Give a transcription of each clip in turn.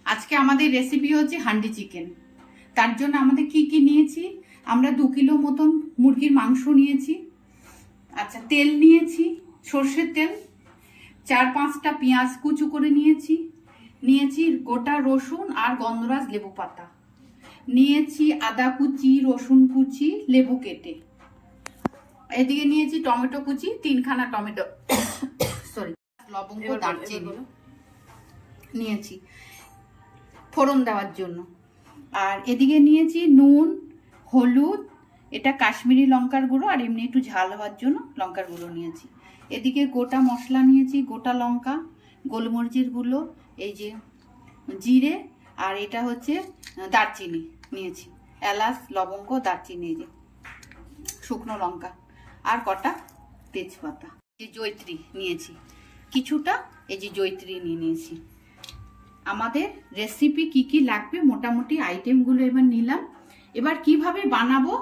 আজকে আমাদের রেসিপি হচ্ছে হান্ডি চিকেন। তার জন্য আমাদের কি কি নিয়েছি, আমরা 2 কিলো মতন মুরগির মাংস নিয়েছি। আচ্ছা, তেল নিয়েছি, সর্ষের তেল। 4-5টা পেঁয়াজ কুচু করে নিয়েছি। নিয়েছি গোটা রসুন আর গন্ধরাজ লেবু পাতা। নিয়েছি আদা কুচি, রসুন কুচি, লেবু কেটে। এদিকে নিয়েছি টমেটো কুচি, 3খানা টমেটো, সরি, লবঙ্গ, দারচিনি নিয়েছি ফোড়ন দেওয়ার জন্য। আর এদিকে নিয়েছি নুন, হলুদ, এটা কাশ্মীরি লঙ্কার গুঁড়ো, আর এমনি একটু ঝাল হওয়ার জন্য লঙ্কার গুঁড়ো নিয়েছি। এদিকে গোটা মশলা নিয়েছি, গোটা লঙ্কা, গোলমরিচের গুঁড়ো, এই যে জিরে, আর এটা হচ্ছে দারচিনি নিয়েছি, এলাচ, লবঙ্গ, দারচিনি, এই যে শুকনো লঙ্কা, আর কটা তেজপাতা। এই জয়িত্রী নিয়েছি কিছুটা, এই যে জয়িত্রী নিয়ে নিয়েছি। আমাদের রেসিপি কি কি লাগবে মোটামুটি আইটেমগুলো এবার নিলাম। এবার কিভাবে বানাবো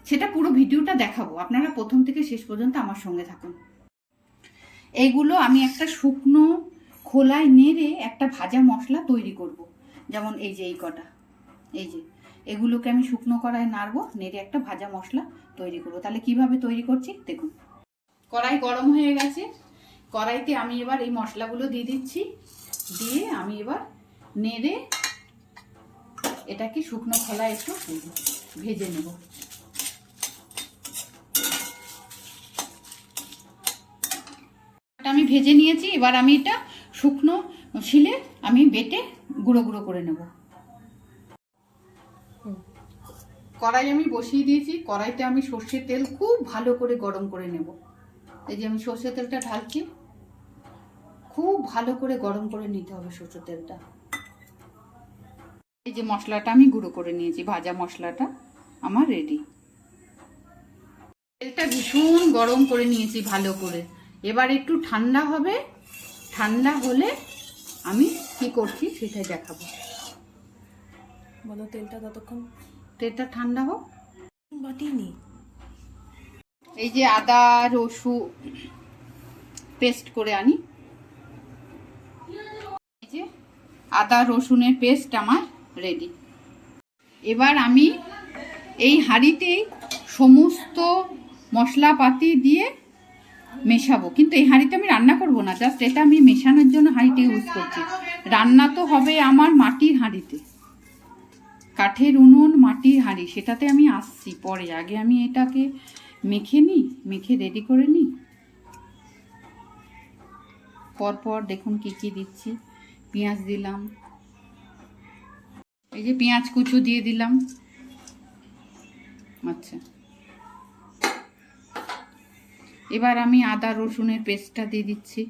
সেটা পুরো ভিডিওটা দেখাবো, আপনারা প্রথম থেকে শেষ পর্যন্ত আমার সঙ্গে থাকুন। এইগুলো আমি একটা শুকনো খোলায় নেড়ে একটা ভাজা মশলা তৈরি করব। যেমন এই যে এই কটা, এই যে এগুলোকে আমি শুকনো কড়াই নাড়বো, নেড়ে একটা ভাজা মশলা তৈরি করব। তাহলে কিভাবে তৈরি করছি দেখুন। কড়াই গরম হয়ে গেছে, কড়াইতে আমি এবার এই মশলাগুলো দিয়ে দিচ্ছি। দিয়ে আমি এবার নেড়ে এটাকে শুকনো খোলায় একটু ভেজে নেব। আমি ভেজে নিয়েছি, এবার আমি এটা শুকনো শিলে আমি বেটে গুঁড়ো গুঁড়ো করে নেব। কড়াই আমি বসিয়ে দিয়েছি, কড়াইতে আমি সর্ষের তেল খুব ভালো করে গরম করে নেব। এই যে আমি সর্ষের তেলটা ঢালছি, খুব ভালো করে গরম করে নিতে হবে সর্ষের তেলটা। এই যে মশলাটা আমি গুঁড়ো করে নিয়েছি, ভাজা মশলাটা আমার রেডি। তেলটা ভীষণ গরম করে নিয়েছি ভালো করে। এবার একটু ঠান্ডা হবে, ঠান্ডা হলে আমি কি করছি সেটাই দেখাবো। বলো তেলটা ততক্ষণ তেলটা ঠান্ডা হোক। বাটিনি। এই যে আদা রসুন পেস্ট করে আনি, এই যে আদা রসুনের পেস্ট আমার রেডি। এবার আমি এই হাঁড়িতেই সমস্ত মশলাপাতি দিয়ে মেশাবো, কিন্তু এই হাঁড়িতে আমি রান্না করব না, জাস্ট এটা আমি মেশানোর জন্য হাঁড়িটা ইউজ করছি। রান্না তো হবে আমার মাটির হাঁড়িতে, কাঠের উনুন, মাটির হাঁড়ি, সেটাতে আমি আসছি পরে। আগে আমি এটাকে মেখে নিই, মেখে রেডি করে নিই। পরপর দেখুন কি কি দিচ্ছি। পেঁয়াজ দিলাম, এই যে পেঁয়াজ কুচু দিয়ে দিলাম। আচ্ছা, এবার আমি আদা রসুনের পেস্টটা দিয়ে দিচ্ছি।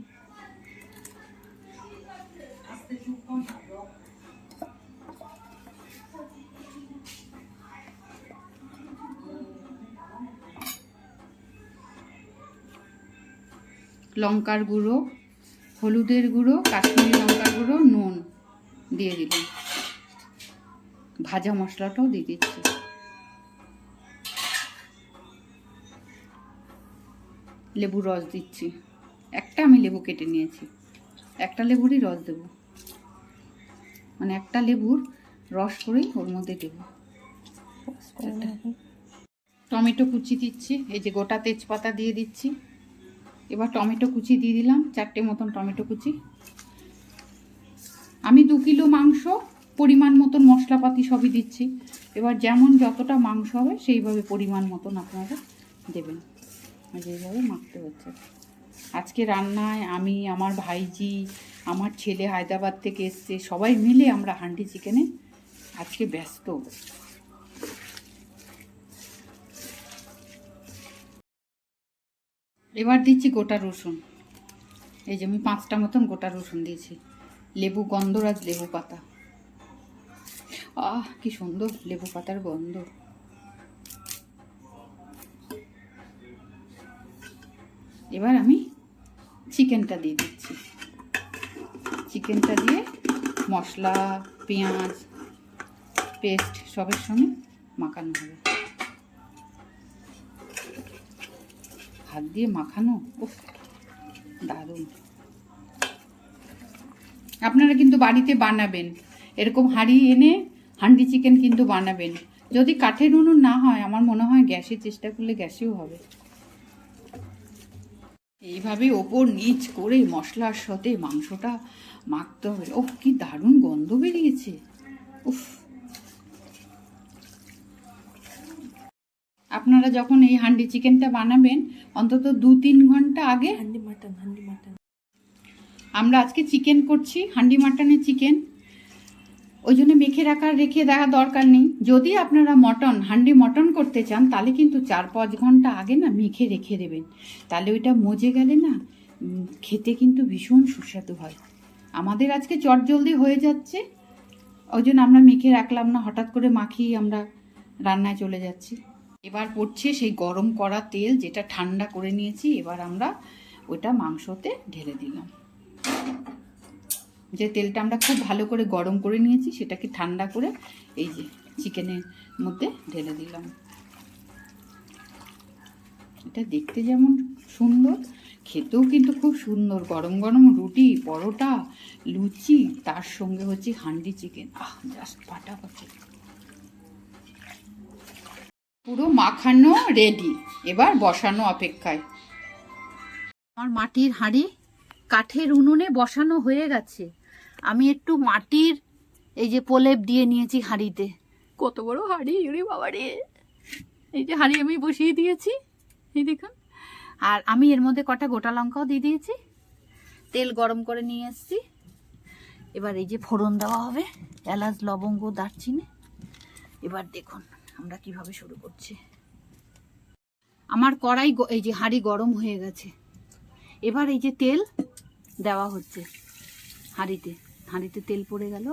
লঙ্কার গুঁড়ো, হলুদের গুঁড়ো, কাশ্মীরি লঙ্কার গুঁড়ো, নুন দিয়ে দিলাম। ভাজা মশলাটাও দিয়ে দিচ্ছি। লেবুর রস দিচ্ছি, একটা আমি লেবু কেটে নিয়েছি, একটা লেবুরই রস দেব, মানে একটা লেবুর রস করেই ওর মধ্যে দেব। টমেটো কুচি দিচ্ছি, এই যে গোটা তেজপাতা দিয়ে দিচ্ছি। এবার টমেটো কুচি দিয়ে দিলাম, 4টে মতন টমেটো কুচি। আমি 2 কিলো মাংস, পরিমাণ মতন মশলাপাতি সবই দিচ্ছি। এবার যেমন যতটা মাংস হবে সেইভাবে পরিমাণ মতন আপনারা দেবেন, যেভাবে মাখতে হচ্ছে। আজকে রান্নায় আমি, আমার ভাইজি, আমার ছেলে হায়দ্রাবাদ থেকে এসছে, সবাই মিলে আমরা হান্ডি চিকেনে আজকে ব্যস্ত। এবার দিচ্ছি গোটা রসুন, এই যে আমি 5টা মতন গোটা রসুন দিয়েছি। লেবু, গন্ধরাজ লেবু পাতা, আহ কি সুন্দর লেবু পাতার গন্ধ। এবার আমি চিকেনটা দিয়ে দিচ্ছি। চিকেনটা দিয়ে মশলা, পেঁয়াজ পেস্ট সবের সঙ্গে মাখানো হবে। হাত দিয়ে মাখানো, উফ দারুণ। আপনারা কিন্তু বাড়িতে বানাবেন, এরকম হাঁড়ি এনে হান্ডি চিকেন কিন্তু বানাবেন। যদি কাঠের উনুন না হয়, আমার মনে হয় গ্যাসে চেষ্টা করলে গ্যাসেও হবে। এইভাবে ওপর নিচ করে মশলার সাথে মাংসটা মাখতে হবে। ওহ, কি দারুণ গন্ধ বেরিয়েছে। উফ, আপনারা যখন এই হান্ডি চিকেনটা বানাবেন অন্তত 2-3 ঘন্টা আগে। Handi mutton, handi mutton. আমরা আজকে চিকেন করছি, হান্ডি মাটনের চিকেন, ওই জন্য মেখে রেখে দেওয়া দরকার নেই। যদি আপনারা হান্ডি মটন করতে চান তাহলে কিন্তু 4-5 ঘন্টা আগে না মেখে রেখে দেবেন, তাহলে ওইটা মজে গেলে না খেতে কিন্তু ভীষণ সুস্বাদু হয়। আমাদের আজকে চটজলদি হয়ে যাচ্ছে, ওই জন্য আমরা মেখে রাখলাম না, হঠাৎ করে মাখিয়ে আমরা রান্নায় চলে যাচ্ছি। এবার পড়ছে সেই গরম করা তেল, যেটা ঠান্ডা করে নিয়েছি। এবার আমরা ওইটা মাংসতে ঢেলে দিলাম। যে তেলটা আমরা খুব ভালো করে গরম করে নিয়েছি সেটাকে ঠান্ডা করে এই যে চিকেনের মধ্যে ঢেলে দিলাম। এটা দেখতে যেমন সুন্দর, খেতেও কিন্তু খুব সুন্দর। গরম গরম রুটি, পরোটা, লুচি, তার সঙ্গে হচ্ছে হান্ডি চিকেন, জাস্ট ফাটাফাটি। পুরো মাখানো রেডি, এবার বসানো অপেক্ষায়। আমার মাটির হাঁড়ি কাঠের উনুনে বসানো হয়ে গেছে। আমি একটু মাটির এই যে প্রলেপ দিয়ে নিয়েছি হাঁড়িতে। কত বড় হাঁড়ি, ওরে বাবা রে! এই যে হাঁড়ি আমি বসিয়ে দিয়েছি, এই দেখুন। আর আমি এর মধ্যে কটা গোটা লঙ্কাও দিয়ে দিয়েছি। তেল গরম করে নিয়ে এসেছি। এবার এই যে ফোড়ন দেওয়া হবে, এলাচ, লবঙ্গ, দারচিনি। এবার দেখুন আমরা কিভাবে শুরু করছি। আমার কড়াই এই যে হাঁড়ি গরম হয়ে গেছে। এবার এই যে তেল দেওয়া হচ্ছে হাঁড়িতে, হাঁড়িতে তেল পড়ে গেল।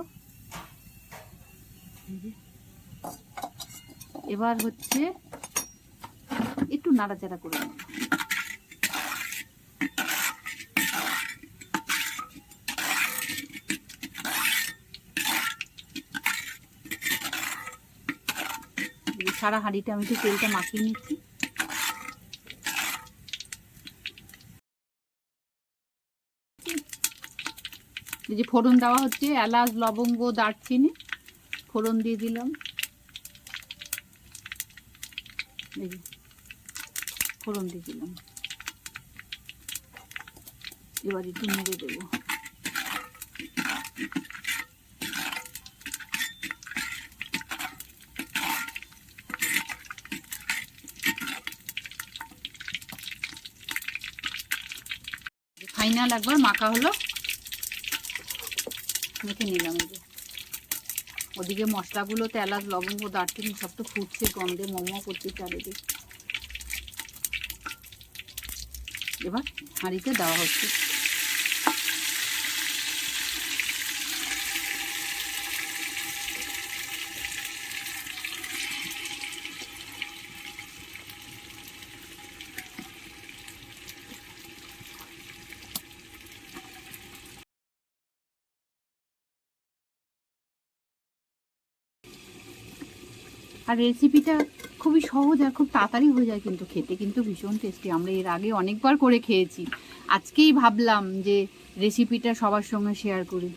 এবার হচ্ছে একটু নাড়াচাড়া করে নেব। সারা হাঁড়িতে আমি একটু তেলটা মাখিয়ে নিচ্ছি। এই যে ফোড়ন দেওয়া হচ্ছে, এলাচ, লবঙ্গ, দারচিনি ফোড়ন দিয়ে দিলাম। এই যে ফোড়ন দিয়ে দিলাম। এবার একটু নেড়ে দেবো। ফাইনাল একবার মাখা হলো, মেখে নিলাম। এই যে ওদিকে মশলাগুলোতে এলাচ, লবঙ্গ, দারচিনি সব তো ফুটছে, গন্ধে মোমো করছে চারিদিক। এবার হাঁড়িতে দেওয়া হচ্ছে। আর রেসিপিটা খুবই সহজ আর খুব তাড়াতাড়ি হয়ে যায়, কিন্তু খেতে কিন্তু ভীষণ টেস্টি। আমরা এর আগে অনেকবার করে খেয়েছি, আজকেই ভাবলাম যে রেসিপিটা সবার সঙ্গে শেয়ার করি।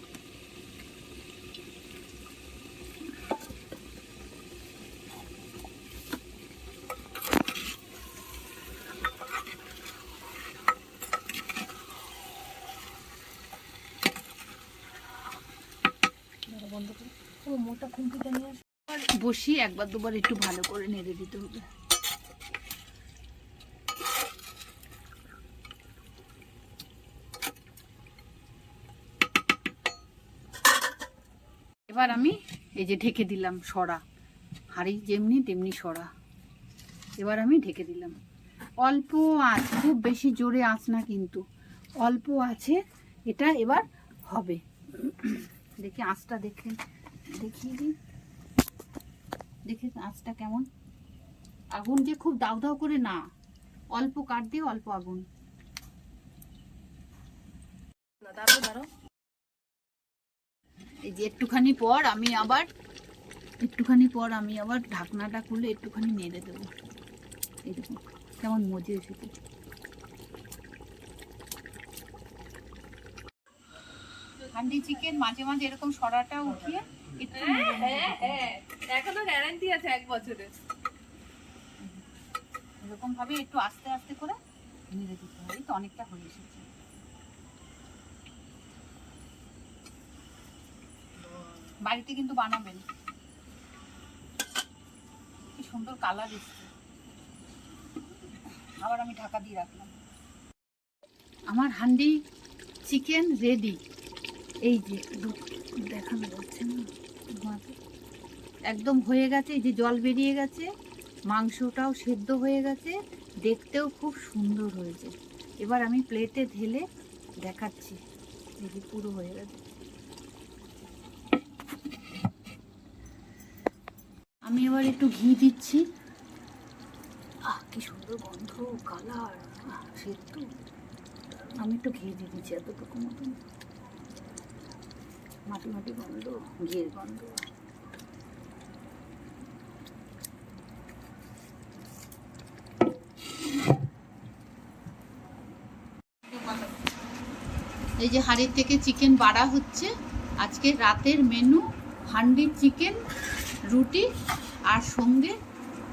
মোটা খুন্তিটা নিয়ে আসো। বসিয়ে একবার দুবার একটু ভালো করে নেড়ে দিতে হবে। এবার আমি এই যে ঢেকে দিলাম, সরা হাঁড়ি যেমনি তেমনি সরা। এবার আমি ঢেকে দিলাম, অল্প আঁচ, খুব বেশি জোরে আঁচ না, কিন্তু অল্প আছে এটা এবার হবে। দেখি আঁচটা দেখিয়ে দিই, দেখে আঁচটা কেমন। আগুন যে খুব দাউ দাউ করে না, অল্প কাঠ দিয়ে অল্প আগুন। এই যে একটুখানি পর আমি আবার ঢাকনাটা খুলে একটুখানি নেড়ে দেবো। এই দেখুন কেমন মজে এসেছে। হান্ডি চিকেন মাঝে মাঝে এরকম সরাটা উঠিয়ে একটু নেড়ে নেড়ে দিতে হবে। এখনো গ্যারান্টি আছে 1 বছরের। এরকম ভাবে একটু আস্তে আস্তে করে নেড়ে দিতে হবে। এই তো অনেকটা হয়ে এসেছে। বাড়িতে কিন্তু বানাবেন, কি সুন্দর কালার এসছে। আবার আমি ঢাকা দিয়ে রাখলাম। আমার হান্ডি চিকেন রেডি। এই যে দেখানো যাচ্ছে না, একদম হয়ে গেছে। এই যে জল বেরিয়ে গেছে, মাংসটাও সেদ্ধ হয়ে গেছে, দেখতেও খুব সুন্দর হয়েছে। এবার আমি প্লেটে ঢেলে দেখাচ্ছি। এই যে পুরো হয়ে গেছে। আমি এবার একটু ঘি দিচ্ছি। কি সুন্দর গন্ধ, কালার, সেদ্ধ। আমি একটু ঘি দিয়ে দিচ্ছি এতটুকু মতন। মাটি মাটি গন্ধ, ঘিয়ের গন্ধ। এই যে হাঁড়ির থেকে চিকেন বাড়া হচ্ছে। আজকে রাতের মেনু হান্ডি চিকেন, রুটি আর সঙ্গে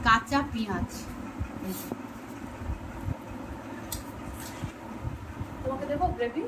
কাঁচা পেঁয়াজ। তোমাকে দেবো গ্রেভি?